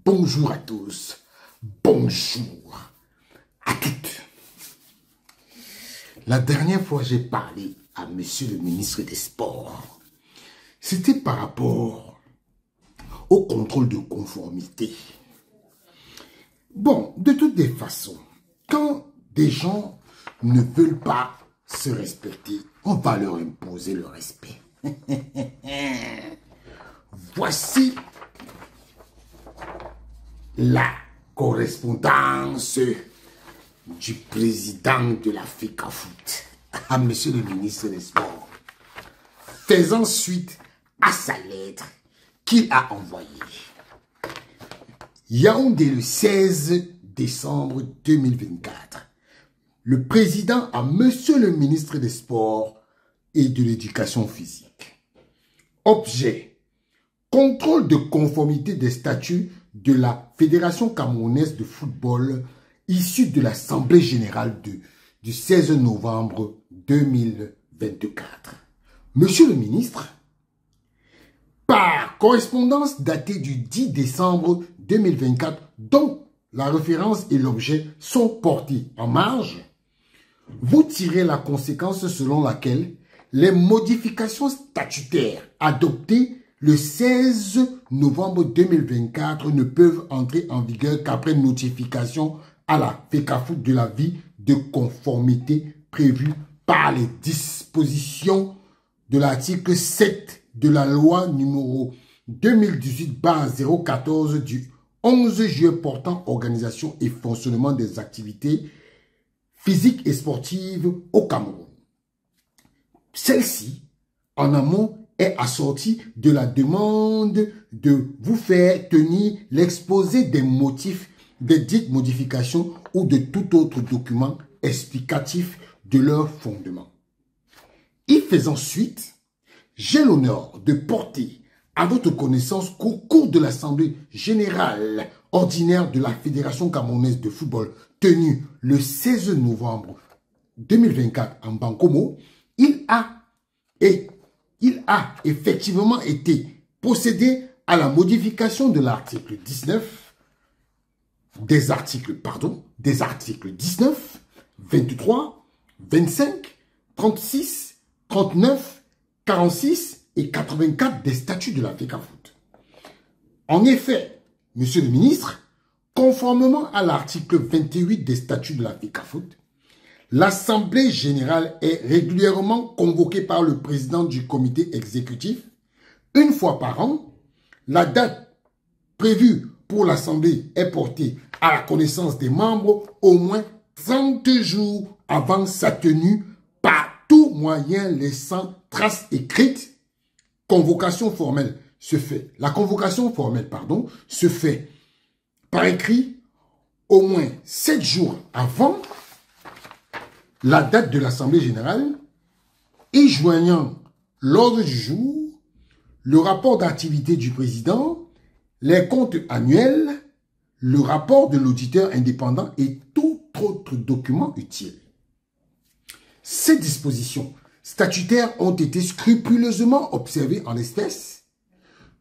Bonjour à tous, bonjour à toutes. La dernière fois, j'ai parlé à monsieur le ministre des Sports. C'était par rapport au contrôle de conformité. Bon, de toutes les façons, quand des gens ne veulent pas se respecter, on va leur imposer le respect. Voici la correspondance du président de la FECAFOOT à monsieur le ministre des Sports, faisant suite à sa lettre qu'il a envoyée. Yaoundé le 16 décembre 2024. Le président à monsieur le ministre des Sports et de l'Éducation physique. Objet: contrôle de conformité des statuts de la Fédération camerounaise de football issu de l'Assemblée générale du 16 novembre 2024. Monsieur le ministre, par correspondance datée du 10 décembre 2024, dont la référence et l'objet sont portés en marge, vous tirez la conséquence selon laquelle les modifications statutaires adoptées le 16 novembre 2024 ne peuvent entrer en vigueur qu'après notification à la FECAFOOT de l'avis de conformité prévu par les dispositions de l'article 7 de la loi numéro 2018-014 du 11 juillet portant organisation et fonctionnement des activités physiques et sportives au Cameroun. Celle-ci, en amont, est assortie de la demande de vous faire tenir l'exposé des motifs des dites modifications ou de tout autre document explicatif de leur fondement. Y faisant suite, j'ai l'honneur de porter à votre connaissance qu'au cours de l'Assemblée générale ordinaire de la Fédération camerounaise de football tenue le 16 novembre 2024 en Bankomo, il a effectivement été procédé à la modification de l'article 19, des articles 19, 23, 25, 36, 39, 46 et 84 des statuts de la FECAFOOT. En effet, monsieur le ministre, conformément à l'article 28 des statuts de la FECAFOOT, l'Assemblée générale est régulièrement convoquée par le président du comité exécutif une fois par an. La date prévue pour l'Assemblée est portée à la connaissance des membres au moins 30 jours avant sa tenue par tout moyen laissant trace écrite. La convocation formelle se fait par écrit au moins 7 jours avant la date de l'Assemblée générale, y joignant l'ordre du jour, le rapport d'activité du président, les comptes annuels, le rapport de l'auditeur indépendant et tout autre document utile. Ces dispositions statutaires ont été scrupuleusement observées en l'espèce.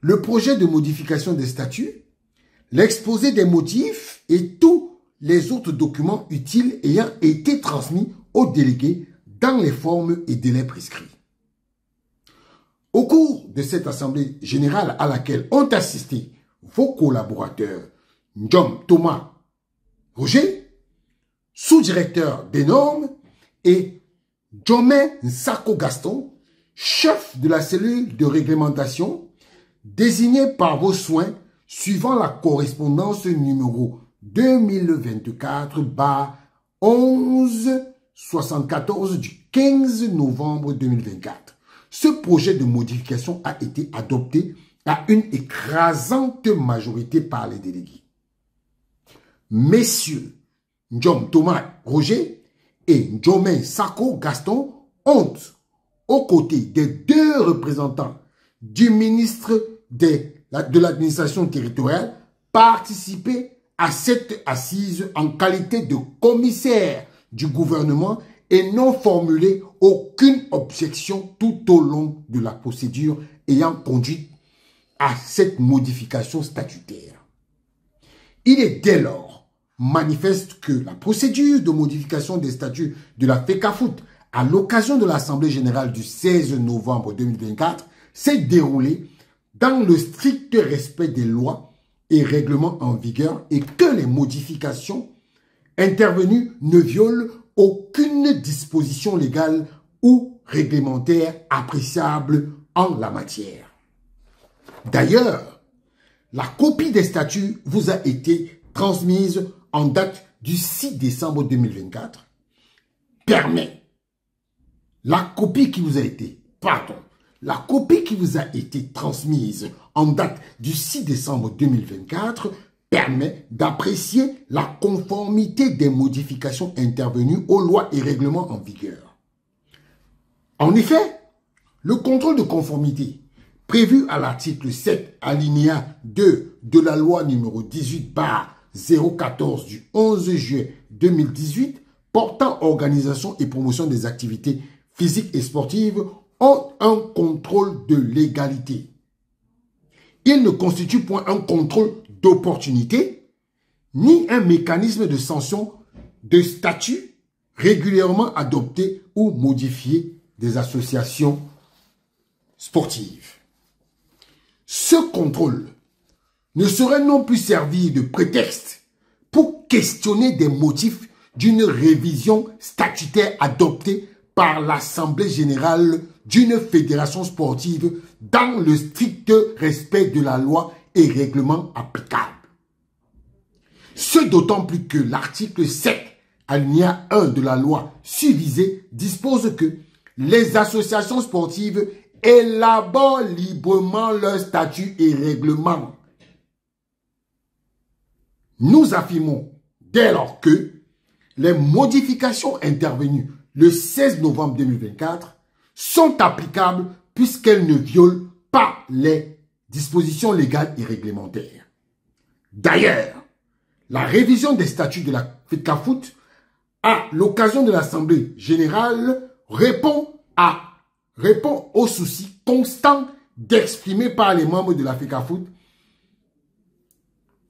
Le projet de modification des statuts, l'exposé des motifs et tous les autres documents utiles ayant été transmis aux délégués dans les formes et délais prescrits. Au cours de cette assemblée générale à laquelle ont assisté vos collaborateurs Njom Thomas Roger, sous-directeur des normes, et Djomé Nsako Gaston, chef de la cellule de réglementation, désigné par vos soins suivant la correspondance numéro 2024-1174 du 15 novembre 2024. Ce projet de modification a été adopté à une écrasante majorité par les délégués. Messieurs Njom Thomas Roger et Djomé Sako Gaston ont, aux côtés des deux représentants du ministre de l'administration territoriale, participé à cette assise en qualité de commissaire du gouvernement et n'ont formulé aucune objection tout au long de la procédure ayant conduit à cette modification statutaire. Il est dès lors manifeste que la procédure de modification des statuts de la FECAFOOT à l'occasion de l'Assemblée générale du 16 novembre 2024 s'est déroulée dans le strict respect des lois et règlements en vigueur et que les modifications intervenues ne violent aucune disposition légale ou réglementaire appréciable en la matière. D'ailleurs, la copie des statuts vous a été transmise en date du 6 décembre 2024. La copie qui vous a été transmise en date du 6 décembre 2024 permet d'apprécier la conformité des modifications intervenues aux lois et règlements en vigueur. En effet, le contrôle de conformité prévu à l'article 7, alinéa 2 de la loi numéro 18/014 du 11 juillet 2018 portant organisation et promotion des activités physiques et sportives ont un contrôle de légalité. Il ne constitue point un contrôle d'opportunité, ni un mécanisme de sanction de statut régulièrement adopté ou modifié des associations sportives. Ce contrôle ne saurait non plus servir de prétexte pour questionner des motifs d'une révision statutaire adoptée par l'Assemblée générale d'une fédération sportive dans le strict respect de la loi et règlements applicables. Ce d'autant plus que l'article 7, alinéa 1 de la loi susvisée dispose que les associations sportives élaborent librement leurs statuts et règlements. Nous affirmons dès lors que les modifications intervenues le 16 novembre 2024 sont applicables puisqu'elles ne violent pas les dispositions légales et réglementaires. D'ailleurs, la révision des statuts de la FECAFOOT à l'occasion de l'Assemblée générale répond au souci constant d'exprimer par les membres de la FECAFOOT.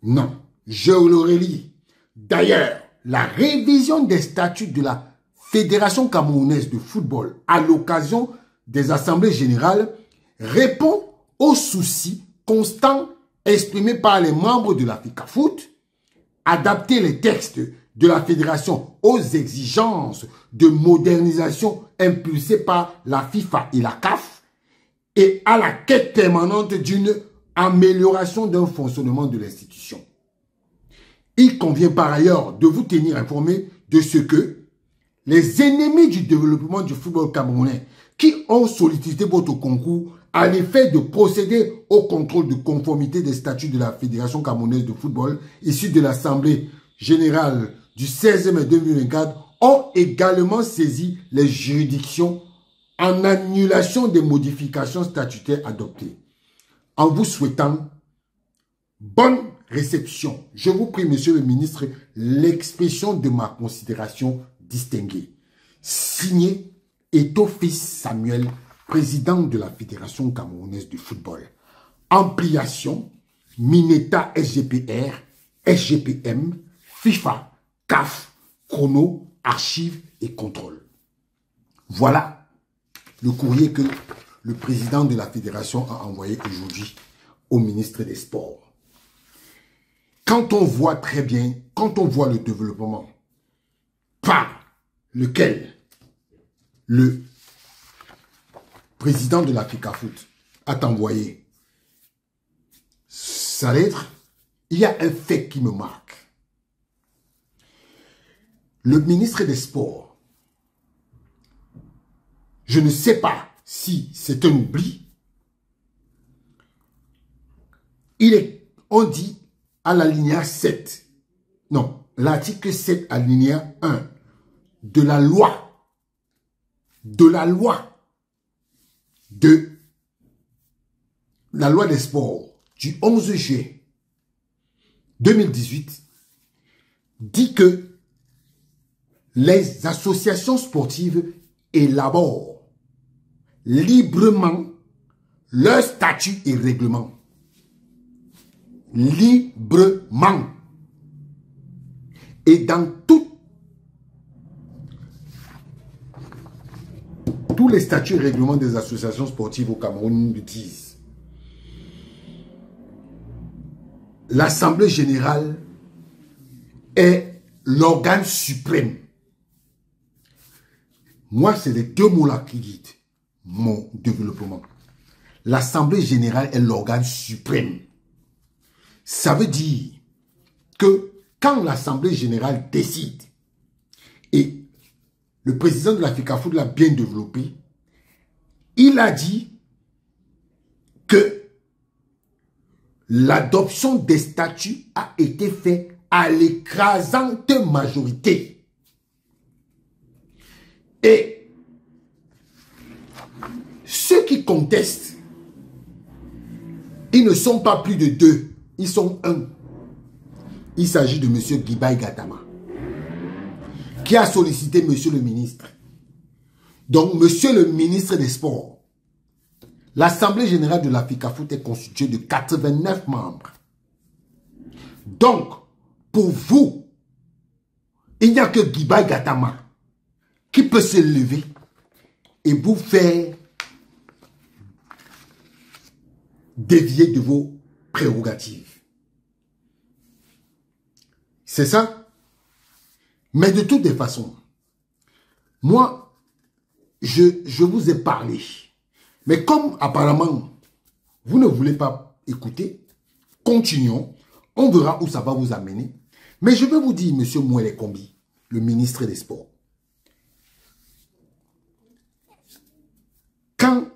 Non, je le relis. D'ailleurs, la révision des statuts de la Fédération camerounaise de football à l'occasion des assemblées générales répond au souci constant exprimé par les membres de la FECAFOOT, adapter les textes de la fédération aux exigences de modernisation impulsées par la FIFA et la CAF et à la quête permanente d'une amélioration d'un fonctionnement de l'institution. Il convient par ailleurs de vous tenir informé de ce que les ennemis du développement du football camerounais qui ont sollicité votre concours à l'effet de procéder au contrôle de conformité des statuts de la Fédération camerounaise de football issus de l'Assemblée générale du 16 mai 2024 ont également saisi les juridictions en annulation des modifications statutaires adoptées. En vous souhaitant bonne réception, je vous prie, monsieur le ministre, l'expression de ma considération distinguée. Signé Eto'o-Fils Samuel, président de la Fédération camerounaise de football. Ampliation, Mineta SGPR, SGPM, FIFA, CAF, chrono, archives et contrôle. Voilà le courrier que le président de la fédération a envoyé aujourd'hui au ministre des Sports. Quand on voit très bien, quand on voit le développement par lequel le président de la FECAFOOT a envoyé sa lettre, il y a un fait qui me marque. Le ministre des Sports, je ne sais pas si c'est un oubli, on dit à l'alinéa 7, non, l'article 7 alinéa 1 de la loi des sports du 11 juillet 2018 dit que les associations sportives élaborent librement leurs statuts et règlements. librement. Et dans tous les statuts et règlements des associations sportives au Cameroun le disent. L'Assemblée générale est l'organe suprême. Moi, c'est les deux mots-là qui guident mon développement. L'Assemblée générale est l'organe suprême. Ça veut dire que quand l'Assemblée générale décide, et le président de la FECAFOOT l'a bien développé, il a dit que l'adoption des statuts a été faite à l'écrasante majorité. Et ceux qui contestent, ils ne sont pas plus de deux, ils sont un. Il s'agit de M. Guibaï Gatama, qui a sollicité M. le ministre. Donc, M. le ministre des Sports, l'Assemblée générale de la FECAFOOT est constituée de 89 membres. Donc, pour vous, il n'y a que Guibaï Gatama qui peut se lever et vous faire dévier de vos prérogatives. C'est ça? Mais de toutes les façons, moi, je vous ai parlé. Mais comme apparemment, vous ne voulez pas écouter, continuons. On verra où ça va vous amener. Mais je vais vous dire, M. Mouele Kombi, le ministre des Sports, quand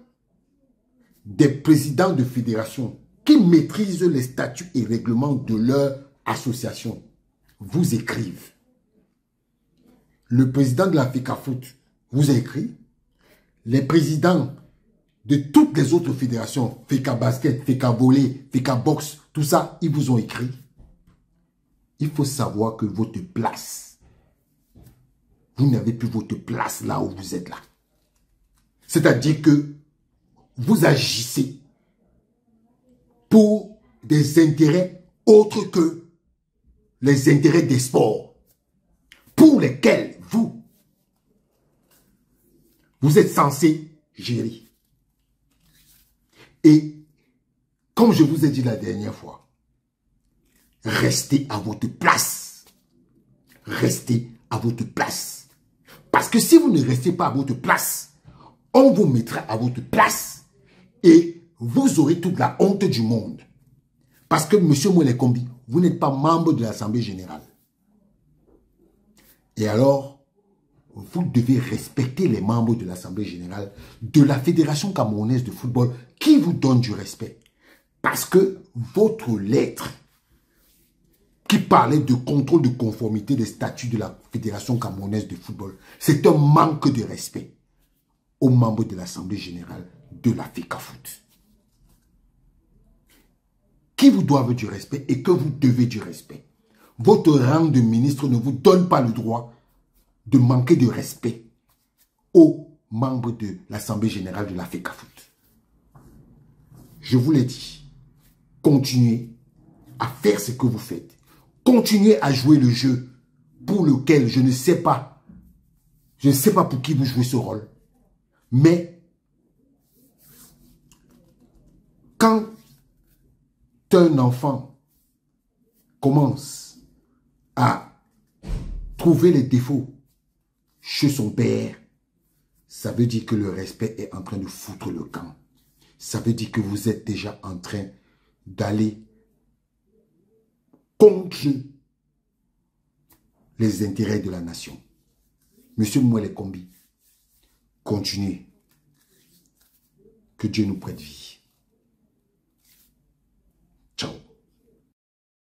des présidents de fédération qui maîtrisent les statuts et règlements de leur association vous écrivent, le président de la FECAFOOT vous a écrit, les présidents de toutes les autres fédérations, FECA Basket, FECA Volley, FECA Boxe, tout ça, ils vous ont écrit. Il faut savoir que votre place, vous n'avez plus votre place là où vous êtes là. C'est-à-dire que vous agissez pour des intérêts autres que les intérêts des sports, pour lesquels vous êtes censé gérer. Et comme je vous ai dit la dernière fois, restez à votre place. Restez à votre place. Parce que si vous ne restez pas à votre place, on vous mettra à votre place et vous aurez toute la honte du monde. Parce que, M. Mouele Kombi, vous n'êtes pas membre de l'Assemblée générale. Et alors, vous devez respecter les membres de l'Assemblée générale de la Fédération camerounaise de football qui vous donne du respect. Parce que votre lettre qui parlait de contrôle de conformité des statuts de la Fédération camerounaise de football, c'est un manque de respect aux membres de l'Assemblée générale de la FECAFOOT, qui vous doivent du respect et que vous devez du respect. Votre rang de ministre ne vous donne pas le droit de manquer de respect aux membres de l'Assemblée générale de la FECAFOOT. Je vous l'ai dit, continuez à faire ce que vous faites. Continuez à jouer le jeu pour lequel je ne sais pas. Je ne sais pas pour qui vous jouez ce rôle. Mais quand un enfant commence à trouver les défauts chez son père, ça veut dire que le respect est en train de foutre le camp. Ça veut dire que vous êtes déjà en train d'aller contre les intérêts de la nation. Monsieur Mouele Kombi, continuez. Que Dieu nous prête vie.